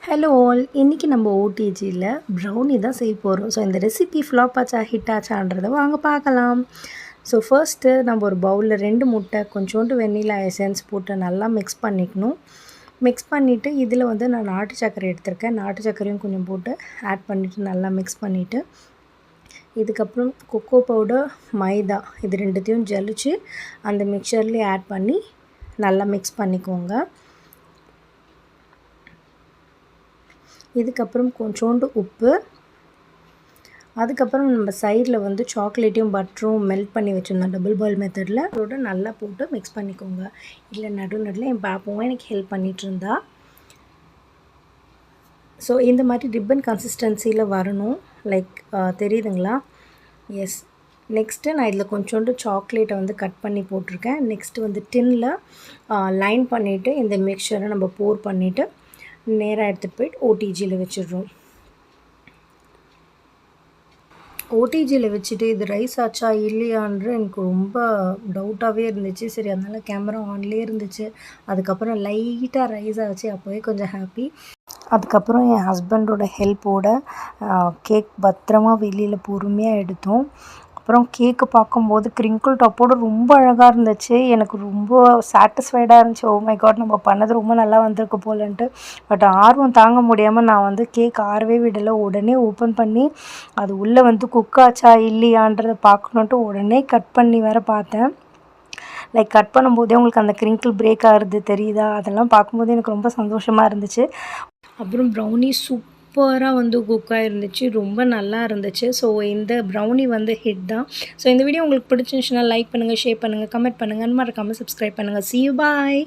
Hello all, இன்றைக்கி நம்ம ஓடிஜியில் brownie தான் செய்ய போகிறோம். ஸோ இந்த ரெசிபி ஃப்ளாப் ஆச்சா ஹிட் ஆச்சான்றதை வாங்க பார்க்கலாம். ஸோ ஃபர்ஸ்ட்டு நம்ம ஒரு பவுலில் 2 முட்டை, கொஞ்சோண்டு வெண்ணிலா எசன்ஸ் போட்டு நல்லா மிக்ஸ் பண்ணிக்கணும். மிக்ஸ் பண்ணிவிட்டு இதில் வந்து நான் நாட்டு சர்க்கரை எடுத்திருக்கேன். நாட்டு சர்க்கரையும் கொஞ்சம் போட்டு ஆட் பண்ணிவிட்டு நல்லா மிக்ஸ் பண்ணிவிட்டு, இதுக்கப்புறம் கொக்கோ பவுடர், மைதா இது 2த்தையும் ஜலிச்சு அந்த மிக்சர்லேயே ஆட் பண்ணி நல்லா மிக்ஸ் பண்ணிக்கோங்க. இதுக்கப்புறம் கொஞ்சோண்டு உப்பு, அதுக்கப்புறம் நம்ம சைடில் வந்து சாக்லேட்டையும் பட்டரும் மெல்ட் பண்ணி வச்சுருந்தோம் டபுள் பாயில் மெத்தடில். அதோட நல்லா போட்டு மிக்ஸ் பண்ணிக்கோங்க. இல்லை நடுவில் என் பாப்பாவும் எனக்கு ஹெல்ப் பண்ணிகிட்டு இருந்தா. ஸோ இந்த மாதிரி ரிப்பன் கன்சிஸ்டன்சியில் வரணும். லைக் தெரியுதுங்களா? எஸ். நெக்ஸ்ட்டு நான் இதில் கொஞ்சோண்டு சாக்லேட்டை வந்து கட் பண்ணி போட்டிருக்கேன். நெக்ஸ்ட்டு வந்து டின்னில் லைன் பண்ணிவிட்டு இந்த மிக்சரை நம்ம போர் பண்ணிவிட்டு நேராக எடுத்துகிட்டு போய்ட்டு ஓடிஜியில் வச்சிடுறோம். ஓடிஜியில் வச்சுட்டு இது ரைஸ் ஆச்சா இல்லையான்ற எனக்கு ரொம்ப டவுட்டாகவே இருந்துச்சு. சரி, அதனால் கேமரா ஆன்லேயே இருந்துச்சு. அதுக்கப்புறம் லைட்டாக ரைஸ் ஆச்சு. அப்போவே கொஞ்சம் ஹாப்பி. அதுக்கப்புறம் என் ஹஸ்பண்டோட ஹெல்ப்போட கேக் பத்திரமா வெளியில் பொறுமையாக எடுத்தோம். அப்புறம் கேக்கு பார்க்கும்போது க்ரிங்கிள் டாப்போடு ரொம்ப அழகாக இருந்துச்சு. எனக்கு ரொம்ப சாட்டிஸ்ஃபைடாக இருந்துச்சு. ஓ மை காட், நம்ம பண்ணது ரொம்ப நல்லா வந்திருக்கு போலன்ட்டு. பட் ஆர்வம் தாங்க முடியாமல் நான் வந்து கேக் ஆறவே விடலை. உடனே ஓப்பன் பண்ணி அது உள்ளே வந்து குக் ஆச்சா இல்லையான்றதை பார்க்கணுன்ட்டு உடனே கட் பண்ணி வேறு பார்த்தேன். லைக் கட் பண்ணும்போதே உங்களுக்கு அந்த க்ரிங்கிள் பிரேக் ஆகிறது தெரியுதா? அதெல்லாம் பார்க்கும்போது எனக்கு ரொம்ப சந்தோஷமாக இருந்துச்சு. அப்புறம் ப்ரௌனி சூப்பராக வந்து குக்காக இருந்துச்சு. ரொம்ப நல்லா இருந்துச்சு. ஸோ இந்த ப்ரௌனி வந்து ஹிட் தான். ஸோ இந்த வீடியோ உங்களுக்கு பிடிச்சிருந்துச்சுன்னா லைக் பண்ணுங்கள், ஷேர் பண்ணுங்கள், கமெண்ட் பண்ணுங்கள், மறக்காமல் சப்ஸ்கிரைப் பண்ணுங்கள். See you, bye.